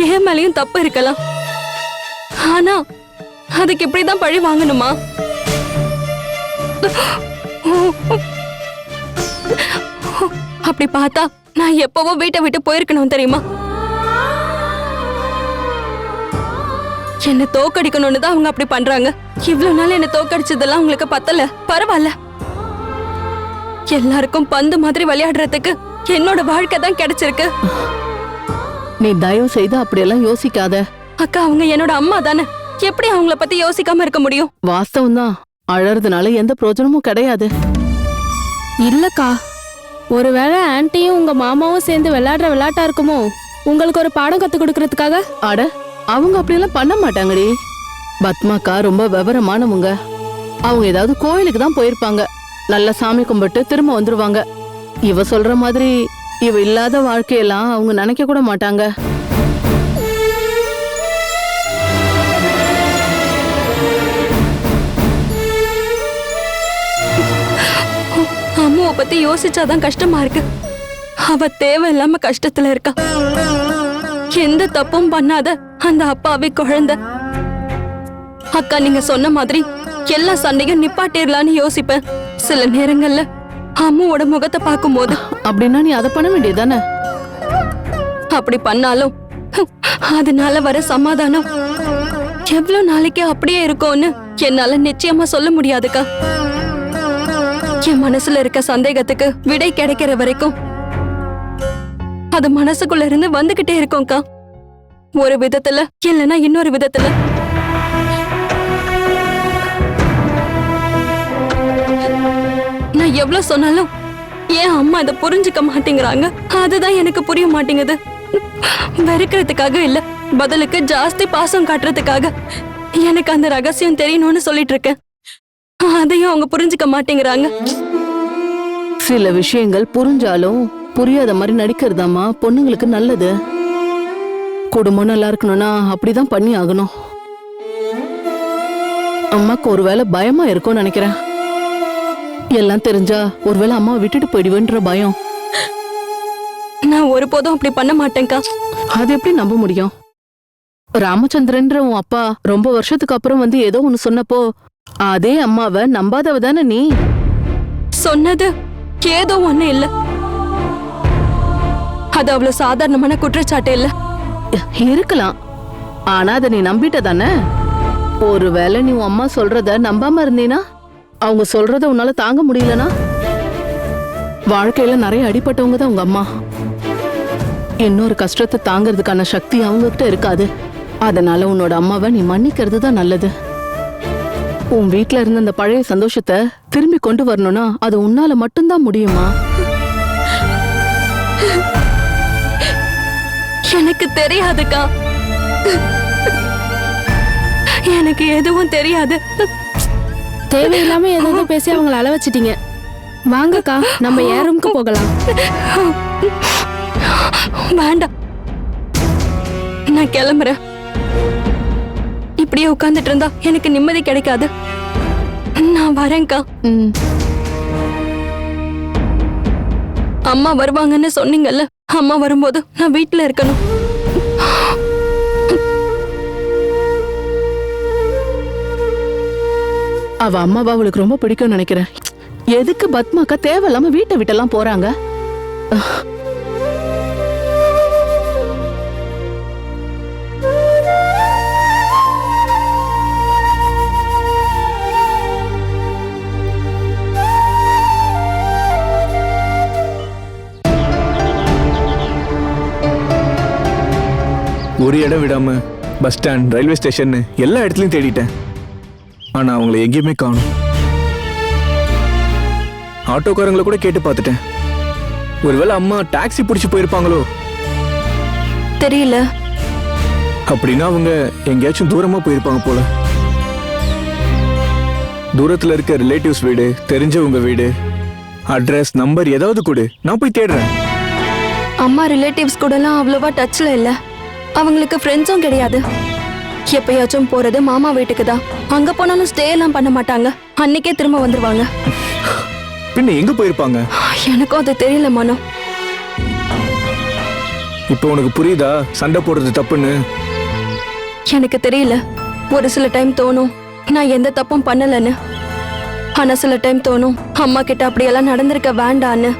என் மேலயும் தப்பு இருக்கலாம், ஆனா அதுக்கு இப்படிதான் பழி வாங்கணுமா? அப்படி பார்த்தா நான் எப்பவோ வீட்டை விட்டு போயிருக்கணும் தெரியுமா? என்ன தோக்கடிக்கணும்னு தான் அவங்க அப்படி பண்றாங்க. இவ்வளவு நாள் என்ன தோக்கடிச்சதெல்லாம் உங்களுக்கு பத்தல, பரவாயில்ல. எல்லாருக்கும் பந்து மாதிரி விளையாடுறதுக்கு என்னோட வாழ்க்கை தான் கிடைச்சிருக்கு. நீ தயவு செய்து அப்படியெல்லாம் யோசிக்காத. அக்கா, அவங்க என்னோட அம்மா தானே, எப்படி அவங்கள பத்தி யோசிக்காம இருக்க முடியும்? வாஸ்தவம் தான், அழறதுனால எந்த பிரயோஜனமும் கிடையாது. இல்லக்கா, ஒருவேளை ஆன்ட்டியும் உங்க மாமாவும் சேர்ந்து விளையாடுற விளையாட்டா இருக்குமோ, உங்களுக்கு ஒரு பாடம் கத்து கொடுக்கறதுக்காக. அட, அவங்க அப்படியெல்லாம் பண்ண மாட்டாங்கடி. பத்மாக்கா ரொம்ப விவரமானவங்க. அவங்க ஏதாவது கோயிலுக்கு தான் போயிருப்பாங்க, நல்ல சாமி கும்பிட்டு திரும்ப வந்துருவாங்க. இவ சொல்ற மாதிரி இவ இல்லாத வாழ்க்கையெல்லாம் அவங்க நினைக்க கூட மாட்டாங்க. அம்மாவை பத்தி யோசிச்சாதான் கஷ்டமா இருக்கு. அவ தேவையில்லாம கஷ்டத்துல இருக்கா. எந்த தப்பும் பண்ணாத அந்த அப்பாவே குழந்தை. அக்கா, நீங்க சொன்ன மாதிரி எல்லா சண்டையும் நிப்பாட்டிடலான்னு யோசிப்பேன். சில நேரங்கள்ல அம்மாவோட முகத்தை பார்க்கும்போது. அப்படின்னா நீ அதை பண்ண வேண்டியதானே? அப்படி பண்ணாலும் அதனால வர சமாதானம் எவ்வளவு நாளைக்கு அப்படியே இருக்கும்னு என்னால நிச்சயமா சொல்ல முடியாதுக்கா. என் மனசுல இருக்க சந்தேகத்துக்கு விடை கிடைக்கிற வரைக்கும் அது மனசுக்குள்ள இருந்து வந்துகிட்டே இருக்கும்க்கா. ஒரு விதத்துல இல்லைன்னா இன்னொரு விதத்துல. நான் எவ்வளவு சொன்னாலும் ஏன் அம்மா இதை புரிஞ்சுக்க மாட்டேங்கிறாங்க, அதுதான் எனக்கு புரிய மாட்டேங்குது. வெறுக்கிறதுக்காக இல்ல, பதிலுக்கு ஜாஸ்தி பாசம் காட்டுறதுக்காக எனக்கு அந்த ரகசியம் தெரியணும்னு சொல்லிட்டு இருக்கேன். அதையும் அவங்க புரிஞ்சுக்க மாட்டேங்கிறாங்க. சில விஷயங்கள் புரிஞ்சாலும் புரியாத மாதிரி நடிக்கிறதாமா பொண்ணுங்களுக்கு நல்லது. குடும்பம் நல்லா இருக்கணும்னா அப்படிதான் பண்ணி ஆகணும். அம்மாக்கு ஒருவேளை பயமா இருக்கும்னு நினைக்கிறேன். எல்லாம் தெரிஞ்சா ஒருவேளை அம்மா விட்டுட்டு போயிடுவேன்ற பயம். நான் ஒருபோதும் அப்படி பண்ண மாட்டேன்க்கா. அது எப்படி நம்ப முடியும்? ராமச்சந்திரன்ற உன் அப்பா ரொம்ப வருஷத்துக்கு அப்புறம் வந்து ஏதோ ஒண்ணு சொன்னப்போ அதே அம்மாவை நம்பாதவ தானே நீ? சொன்னது ஏதோ ஒண்ணு இல்ல, அது அவ்வளவு சாதாரணமான குற்றச்சாட்டு இல்ல. இருக்கலாம், ஆனா அதை நீ நம்பிட்ட தானே. ஒருவேளை நீ உன் அம்மா சொல்றத நம்பாம இருந்தீனா, அவங்க சொல்றத உன்னால தாங்க முடியலனா, வாழ்க்கையில நிறைய அடிபட்டவங்க தான் உங்க அம்மா. இன்னொரு கஷ்டத்தை தாங்கிறதுக்கான சக்தி அவங்க கிட்ட இருக்காது. அதனால உன்னோட அம்மாவை நீ மன்னிக்கிறது தான் நல்லது. உன் வீட்ல இருந்த அந்த பழைய சந்தோஷத்தை திரும்பி கொண்டு வரணும்னா அது உன்னால மட்டும்தான் முடியுமா? எனக்கு தெரியாதுக்கா, எனக்கு எதுவும் தெரியாது. தேவையில்லாம ஏதாவது பேசி அவங்கள அள வச்சிட்டீங்க. வாங்கக்கா, நம்ம என் ரூமுக்கு போகலாம். வேண்டாம், நான் கிளம்புறேன். இப்படியே உட்கார்ந்துட்டு இருந்தா எனக்கு நிம்மதி கிடைக்காது. நான் வரேன்க்கா. அம்மா வருவாங்கன்னு சொன்னீங்கல்ல, அம்மா வரும்போது நான் வீட்டுல இருக்கணும். அவ அம்மாவா அவளுக்கு ரொம்ப பிடிக்கும் நினைக்கிறேன். எதுக்கு பத்மாக்கா தேவையில்லாம வீட்டை விட்டெல்லாம் போறாங்க? ஒரு இடம் விடாம பஸ் ஸ்டாண்ட், ரயில்வே ஸ்டேஷன் எல்லா இடத்துலயும் தேடிட்டேன். ஆனா அவங்களை எங்கேயுமே காணும். ஆட்டோக்காரங்களை கூட கேட்டு பார்த்துட்டேன், ஒருவேளை அம்மா டாக்ஸி பிடிச்சு போயிருப்பாங்களோ? தெரியல. அப்படின்னா அவங்க எங்கேயாச்சும் தூரமா போயிருப்பாங்க போல. தூரத்துல இருக்க ரிலேட்டிவ்ஸ் வீடு, தெரிஞ்சவங்க வீடு, அட்ரஸ், நம்பர் ஏதாவது கொடு, நான் போய் தேடுறேன். அம்மா ரிலேட்டிவ்ஸ் கூடலாம் அவ்வளவா டச்ல இல்ல. அவங்களுக்கு ஃப்ரெண்ட்ஸும் கிடையாது. எப்பயாச்சும் போறது மாமா வீட்டுக்கு தான். அங்க போனாலும் ஸ்டே எல்லாம் பண்ண மாட்டாங்க. அன்னைக்கே திரும்ப வந்துருவாங்க. பின்ன எங்க போயிருப்பாங்க? எனக்கும் அது தெரியல மனோ. இப்போ உனக்கு புரியுதா சண்டை போடுறது தப்புன்னு? எனக்கு தெரியல. ஒரு சில டைம் தோணும் நான் எந்த தப்பும் பண்ணலன்னு. ஆனா சில டைம் தோணும் அம்மா கிட்ட அப்படியெல்லாம் நடந்திருக்க வேண்டான்னு.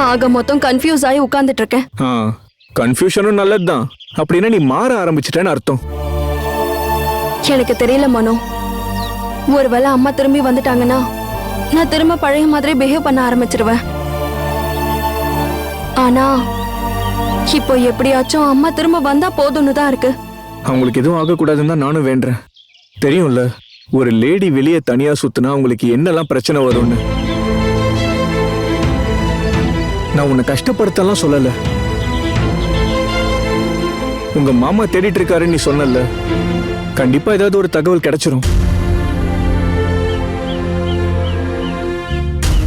ஆக மொத்தம் கன்ஃபியூஸ் ஆகி உட்கார்ந்துட்டு இருக்கேன். கன்ஃபியூஷனும் நல்லதுதான். அப்படின்னா நீ மாற ஆரம்பிச்சிட்டேன்னு அர்த்தம். எனக்கு தெரியல மனோ. ஒருவேளை அம்மா திரும்பி வந்துட்டாங்கன்னா நான் திரும்ப பழைய மாதிரி பிஹேவ் பண்ண ஆரம்பிச்சிருவேன். ஆனா இப்போ எப்படியாச்சும் அம்மா திரும்ப வந்தா போதும்னு தான் இருக்கு. அவங்களுக்கு எதுவும் ஆகக்கூடாதுன்னு தான் நானும் வேண்டேன். தெரியும்ல, ஒரு லேடி வெளியே தனியா சுத்தினா அவங்களுக்கு என்னெல்லாம் பிரச்சனை வரும்னு. நான் உன்னை கஷ்டப்படுத்தலாம் சொல்லல. உங்க மாமா தேடிட்டு இருக்காருன்னு நீ சொன்னல, கண்டிப்பா ஏதாவது ஒரு தகவல் கிடைச்சிரும்.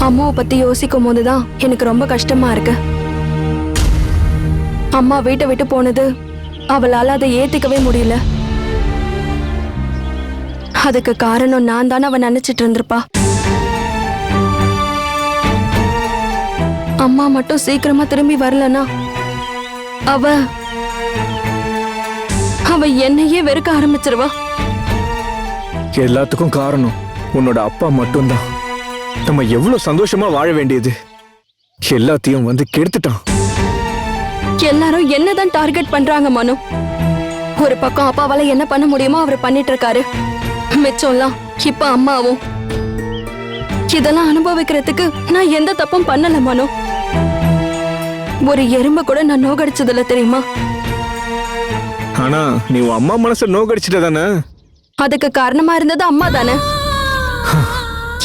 அம்மாவை பத்தி யோசிக்கும் போதுதான் எனக்கு ரொம்ப கஷ்டமா இருக்கு. அம்மா வீட்டை விட்டு போனது அவளால அதை ஏத்துக்கவே முடியல. அதுக்கு காரணம் நான் தானே அவ நினைச்சிட்டு இருந்திருப்பா. அம்மா மட்டும் சீக்கிரமா திரும்பி வரலனா அவ என்னையே வெறுக்க ஆரம்பிச்சிருவா. எல்லாத்துக்கும் காரணம் உன்னோட அப்பா மட்டும்தான். நம்ம எவ்வளவு சந்தோஷமா வாழ வேண்டியது எல்லாத்தையும் வந்து கெடுத்துட்டான். எல்லாரும் என்னதான் டார்கெட் பண்றாங்க மனு. ஒரு பக்கம் அப்பாவால என்ன பண்ண முடியுமோ அவர் பண்ணிட்டு இருக்காரு. மிச்சம்லாம் இப்ப அம்மாவும். இதெல்லாம் அனுபவிக்கிறதுக்கு நான் எந்த தப்பும் பண்ணல மனு. ஒரு எறும்பு கூட நான் நோகடிச்சதில்ல தெரியுமா? ஆனா நீ உன் அம்மா மனசை நோகடிச்சிட்ட தானே? அதுக்கு காரணமா இருந்தது அம்மா தானே.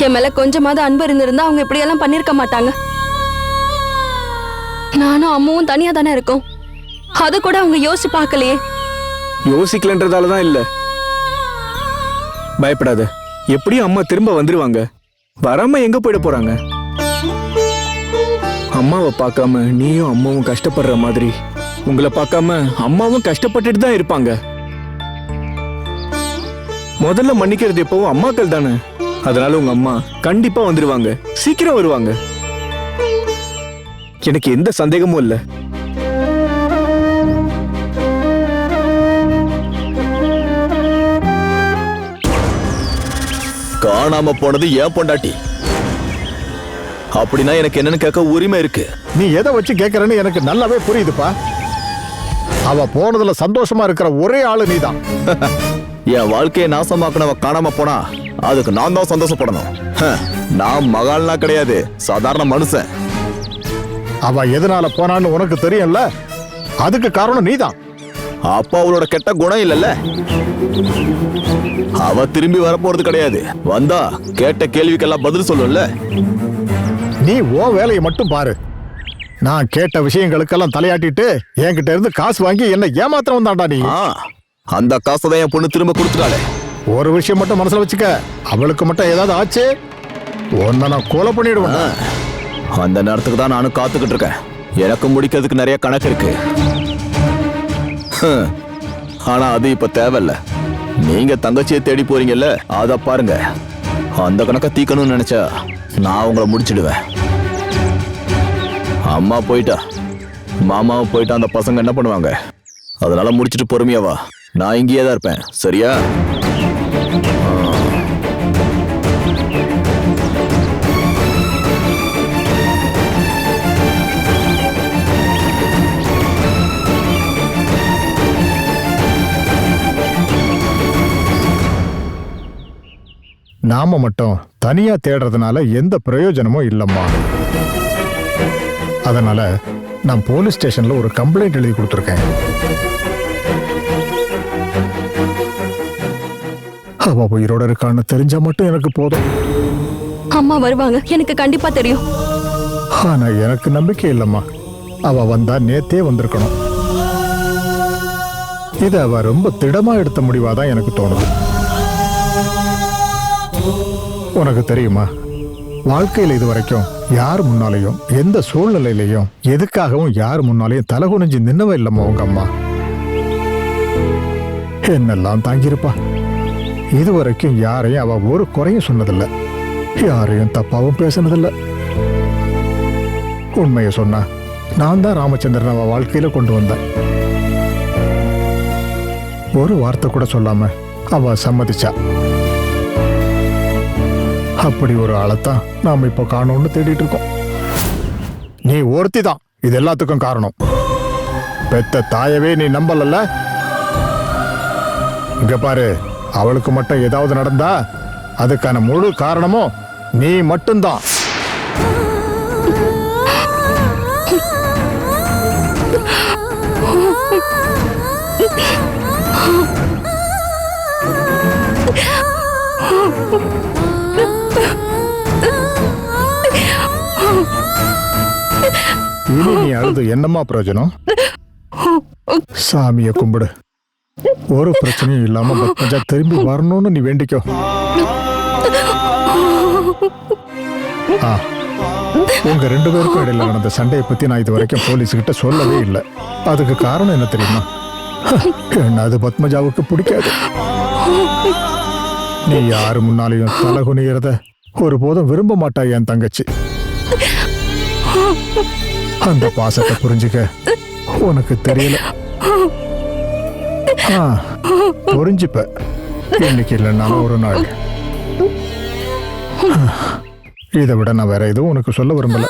என் மேல கொஞ்சமாவது அன்பு இருந்திருந்தா அவங்க இப்படியெல்லாம் பண்ணிருக்க மாட்டாங்க. நானும் அம்மாவும் தனியா தானே இருக்கோம். அது கூட அவங்க யோசிச்சு பார்க்கலையே. யோசிக்கலன்றதாலதான் இல்ல. பயப்படாத, எப்படியும் அம்மா திரும்ப வந்துருவாங்க. வராம எங்க போயிட போறாங்க? அம்மாவை பார்க்காம நீயும் அம்மாவும் கஷ்டப்படுற மாதிரி உங்களை பார்க்காம அம்மாவும் கஷ்டப்பட்டுட்டு தான் இருப்பாங்க. முதல்ல மன்னிக்கிறது எப்பவும் அம்மாக்கள் தானே. அதனால உங்க அம்மா கண்டிப்பா வந்துருவாங்க, சீக்கிரம் வருவாங்க. எனக்கு எந்த சந்தேகமும் இல்ல. காணாம போனது ஏன் பொண்டாட்டி? அப்படின்னா எனக்கு என்னன்னு கேட்க உரிமை இருக்கு. நீ எதை வச்சு கேட்கறன்னு எனக்கு நல்லாவே புரியுதுப்பா. அவ போனதுல சந்தோஷமா இருக்கிற ஒரே ஆளு நீதான். என் வாழ்க்கையை நாசமாக்குனவ காணாம போனா அதுக்கு நான் தான் சந்தோஷப்படணும். நான் மகால்னா கிடையாது, சாதாரண மனுஷன். அவ எதனால போனான்னு உனக்கு தெரியும்ல, அதுக்கு காரணம் நீதான். அப்பா அவளோட கெட்ட குணம் இல்லல்ல. அவ திரும்பி வரப்போறது கிடையாது. வந்தா கேட்ட கேள்விக்கெல்லாம் பதில் சொல்லும்ல. நீ ஓ வேலையை மட்டும் பாரு. நான் கேட்ட விஷயங்களுக்கெல்லாம் தலையாட்டிட்டு என்கிட்ட இருந்து காசு வாங்கி என்ன ஏமாத்திரம் தான்டா நீ. அந்த காசை தான் என் பொண்ணு திரும்ப கொடுத்துட்டாளே. ஒரு விஷயம் மட்டும் மனசுல வச்சுக்க, அவளுக்கு மட்டும் ஏதாவது ஆச்சு உன்னை நான் கொலை பண்ணிடுவேன். அந்த நேரத்துக்கு தான் நானும் காத்துக்கிட்டு இருக்கேன். எனக்கு முடிக்கிறதுக்கு நிறைய கணக்கு இருக்கு. ஆனா அது இப்ப தேவையில்ல. நீங்க தங்கச்சியை தேடி போறீங்கல்ல, அத பாருங்க. அந்த கணக்கை தீக்கணும்னு நினைச்சா நான் உங்களை முடிச்சிடுவேன். அம்மா போயிட்டா, மாமாவும் போயிட்டா, அந்த பசங்க என்ன பண்ணுவாங்க? அதனால முடிச்சிட்டு பொறுமையா வா. நான் இங்கேயே தான் இருப்பேன், சரியா? நாம மட்டும் தனியா தேடுறதுனால எந்த பிரயோஜனமும் இல்லம்மா. அதனால நான் போலீஸ் ஸ்டேஷன்ல ஒரு கம்ப்ளைண்ட் எழுதி கொடுத்துருக்கேன். அவ உயிரோட இருக்கான்னு தெரிஞ்சா மட்டும் எனக்கு போதும். அம்மா வருவாங்க, எனக்கு கண்டிப்பா தெரியும். ஆனா எனக்கு நம்பிக்கை இல்லம்மா. அவ வந்தா நேத்தே வந்திருக்கணும். இத அவ ரொம்ப திடமா எடுத்த முடிவாதான் எனக்கு தோணுது. உனக்கு தெரியுமா, வாழ்க்கையில இது வரைக்கும் யார் முன்னாலேயும் எந்த சூழ்நிலையிலையும் எதுக்காகவும் யார் முன்னாலேயும் தலகுனிஞ்சு நின்னவ இல்லம்மா உங்க அம்மா. என்னெல்லாம் தாங்கியிருப்பா. இது வரைக்கும் யாரையும் அவ ஒரு குறையும் சொன்னதில்ல, யாரையும் தப்பாவும் பேசினதில்ல. உண்மையை சொன்னா நான் தான் ராமச்சந்திரன் அவ வாழ்க்கையில கொண்டு வந்தேன். ஒரு வார்த்தை கூட சொல்லாம அவ சம்மதிச்சா. அப்படி ஒரு ஆளைத்தான் நாம இப்ப காணோம்னு தேடிட்டு இருக்கோம். நீ ஒருத்தி தான் இது எல்லாத்துக்கும் காரணம். பெத்த தாயவே நீ நம்பலல்ல. இங்க பாரு, அவளுக்கு மட்டும் ஏதாவது நடந்தா அதுக்கான முழு காரணமும் நீ மட்டும்தான். இனி நீ அழுது என்னம்மா பிரயோஜனம்? சாமியை கும்பிடு. ஒரு பிரச்சனையும் இல்லாம பத்மஜா திரும்பி வரணும்னு நீ வேண்டிக்கோ. உங்க 2 பேருக்கும் இடையில நடந்த சண்டையை பத்தி நான் இது வரைக்கும் போலீஸ்கிட்ட சொல்லவே இல்லை. அதுக்கு காரணம் என்ன தெரியுமா? என்ன அது பத்மஜாவுக்கு பிடிக்காது. நீ யாரு முன்னாலையும் தலகுனிகிறத ஒருபோதும் விரும்ப மாட்டா என் தங்கச்சி. அந்த பாசத்தை புரிஞ்சுக்க உனக்கு தெரியல. புரிஞ்சுப்ப இன்னைக்கு இல்லைன்னாலும் ஒரு நாள். இதை விட நான் வேற எதுவும் உனக்கு சொல்ல விரும்பல.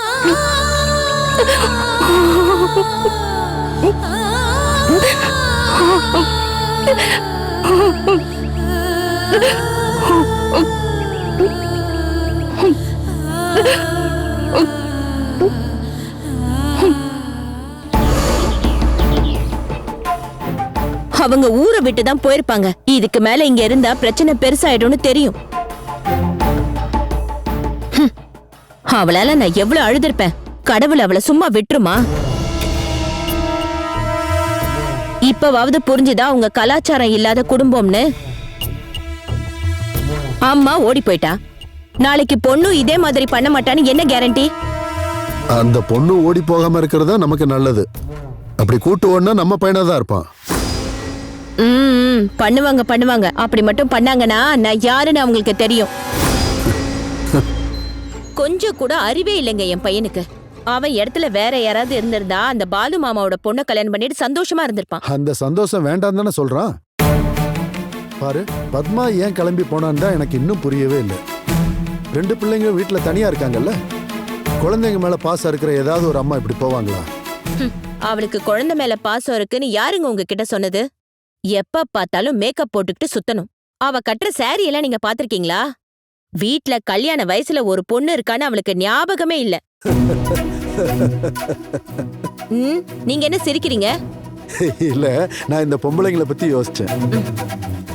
அவங்க ஊரை விட்டு தான் போயிருப்பாங்க. இதுக்கு மேல இங்க இருந்தா பிரச்சனை பெருசாயிடும்னு தெரியும். அவளால நான் எவ்வளவு அழுதிருப்பேன். கடவுள் அவளை சும்மா விட்டுருமா? இப்பவாவது புரிஞ்சுதா உங்க கலாச்சாரம் இல்லாத குடும்பம்னு? அம்மா ஓடி போயிட்டா, நாளைக்கு பொண்ணு இதே மாதிரி பண்ண மாட்டான்னு என்ன கேரண்டி? அந்த பொண்ணு ஓடி போகாம இருக்கிறது நமக்கு நல்லது. அப்படி கூட்டு ஓடனா நம்ம பையனாதான் இருப்பான். பண்ணுவாங்க பண்ணுவாங்க. அப்படி மட்டும் பண்ணாங்கன்னா நான் யாருன்னு அவங்களுக்கு தெரியும். கொஞ்சம் கூட அறிவே இல்லைங்க என் பையனுக்கு. அவன் இடத்துல வேற யாராவது இருந்திருந்தா அந்த பாலு மாமாவோட பொண்ணை கல்யாணம் பண்ணிட்டு சந்தோஷமா இருந்திருப்பான். அந்த சந்தோஷம் வேண்டாம் தானே சொல்றான். பாரு, பத்மா ஏன் கிளம்பி போனான்னு தான் எனக்கு இன்னும் புரியவே இல்லை. 2 பிள்ளைங்க வீட்டுல தனியா இருக்காங்கல்ல. குழந்தைங்க மேல பாசம் இருக்கிற ஏதாவது ஒரு அம்மா இப்படி போவாங்களா? அவளுக்கு குழந்தை மேல பாசம் இருக்குன்னு யாருங்க உங்ககிட்ட சொன்னது? எப்ப பார்த்தாலும் மேக்கப் போட்டுக்கிட்டு சுத்தணும். அவ கட்டுற சாரி எல்லாம் நீங்க பாத்திருக்கீங்களா? வீட்ல கல்யாண வயசுல ஒரு பொண்ணு இருக்கான்னு அவளுக்கு ஞாபகமே இல்ல. நீங்க என்ன சிரிக்கிறீங்க? இல்ல, நான் இந்த பொம்பளைங்களை பத்தி யோசிச்சேன்.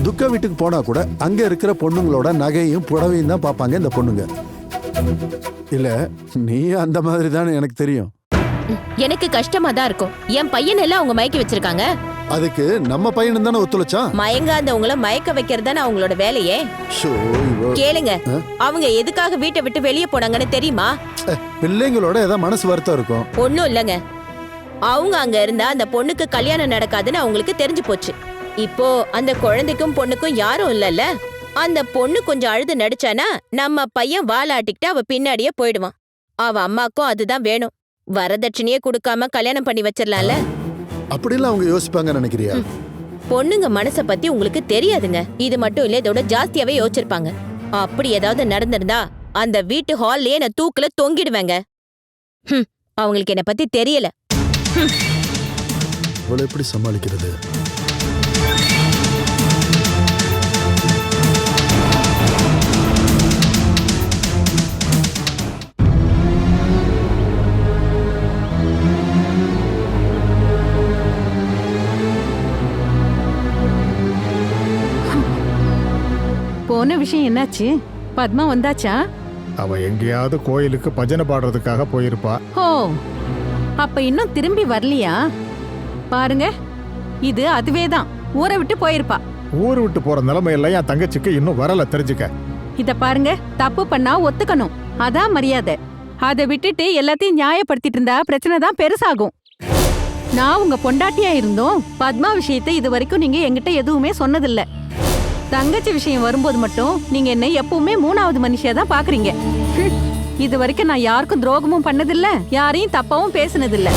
துக்க வீட்டுக்கு போனா கூட அங்க இருக்கிற பொண்ணுங்களோட நகையும் புடவையும் தான் பாப்பாங்க இந்த பொண்ணுங்க. இல்ல, நீ அந்த மாதிரி தானே எனக்கு தெரியும். எனக்கு கஷ்டமா தான் இருக்கும். என் பையன் எல்லாம் அவங்க மயக்கி வச்சிருக்காங்க. அதுக்கு நம்ம பையனும் தானே ஒத்துழைச்சான். மயங்காதவங்கள மயக்க வைக்கிறது தானே அவங்களோட வேலையே. கேளுங்க, அவங்க எதுக்காக வீட்டை விட்டு வெளியே போனாங்கன்னு தெரியுமா? பிள்ளைங்களோட ஏதாவது மனசு வருத்தம் இருக்கும். ஒண்ணும் இல்லங்க, அவங்க அங்க இருந்தா அந்த பொண்ணுக்கு கல்யாணம் நடக்காதுன்னு அவங்களுக்கு தெரிஞ்சு போச்சு. இப்போ அந்த குழந்தைக்கும் பொண்ணுக்கும் யாரும் இல்லல்ல. அந்த பொண்ணு கொஞ்சம் அழுது நடிச்சானா நம்ம பையன் வாலாட்டிக்கிட்டு அவ பின்னாடியே போயிடுவான். அவ அம்மாக்கும் அதுதான் வேணும். வரதட்சணையே கொடுக்காம கல்யாணம் பண்ணி வச்சிடலாம்ல. அப்படிலாம் அவங்க யோசிப்பாங்க நினைக்கிறியா? பொண்ணுங்க மனச பத்தி உங்களுக்கு தெரியாதுங்க. இது மட்டும் இல்ல, இதோட ஜாஸ்தியாவே யோசிச்சிருப்பாங்க. அப்படி ஏதாவது நடந்திருந்தா அந்த வீட்டு ஹால்லயே நான் தூக்குல தொங்கிடுவேங்க. அவங்களுக்கு என்ன பத்தி தெரியல. அவளை எப்படி சமாளிக்கிறது? போன விஷயம் என்னாச்சு? பத்மா வந்தாச்சா? அவ எங்கேயாவது கோயிலுக்கு பஜனை பாடுறதுக்காக போயிருப்பா. ஓ, அப்ப இன்னும் திரும்பி வரலையா? பாருங்க, இது அதுவே தான். ஊரை விட்டு போயிருப்பா. ஊர் விட்டு போற நிலைமையெல்லாம் என் தங்கச்சிக்கு இன்னும் வரல, தெரிஞ்சுக்க. இத பாருங்க, தப்பு பண்ணா ஒத்துக்கணும், அதான் மரியாதை. அதை விட்டுட்டு எல்லாத்தையும் நியாயப்படுத்திட்டு இருந்தா பிரச்சனை தான் பெருசாகும். நான் உங்க பொண்டாட்டியா இருந்தோம் பத்மா விஷயத்தை இது வரைக்கும் நீங்க என்கிட்ட எதுவுமே சொன்னதில்ல. தங்கச்சி விஷயம் வரும்போது மட்டும் நீங்க என்ன எப்பவுமே மூணாவது மனுஷியா தான் பாக்குறீங்க. இது வரைக்கும் நான் யாருக்கும் துரோகமும் பண்ணதில்ல, யாரையும் தப்பாவும் பேசினதில்ல.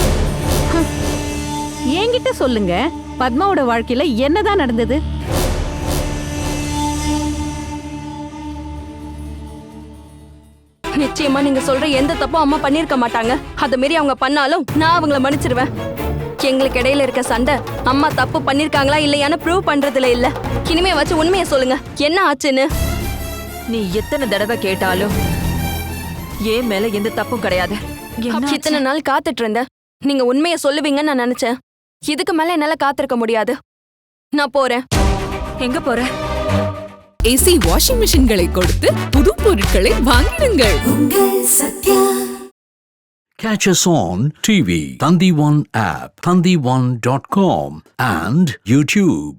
என்கிட்ட சொல்லுங்க, பத்மாவோட வாழ்க்கையில என்னதான் நடந்தது? நிச்சயமா நீங்க சொல்ற எந்த தப்பும் அம்மா பண்ணிருக்க மாட்டாங்க. அதை மீறி அவங்க பண்ணாலும் நான் அவங்கள மன்னிச்சிருவேன். எங்களுக்கு இடையில இருக்க சண்டை அம்மா தப்பு பண்ணிருக்காங்களா இல்லையான்னு ப்ரூவ் பண்றதுல இல்ல. இனிமே வச்சு உண்மையை சொல்லுங்க, என்ன ஆச்சுன்னு. நீ எத்தனை தடவை கேட்டாலும் ஏன் மேல எந்த தப்பும் கிடையாது. இத்தனை நாள் காத்துட்டு இருந்தேன், நீங்க உண்மையை சொல்லுவீங்கன்னு நான் நினைச்சேன். இதுக்கு மேல என்னால காத்திருக்க முடியாது. நான் போறேன். எங்க போற? ஏசி வாஷிங் மிஷின்களை கொடுத்து புது பொருட்களை வாங்கிடுங்கள். Catch us on TV, Thandivan app, thandivan.com and YouTube.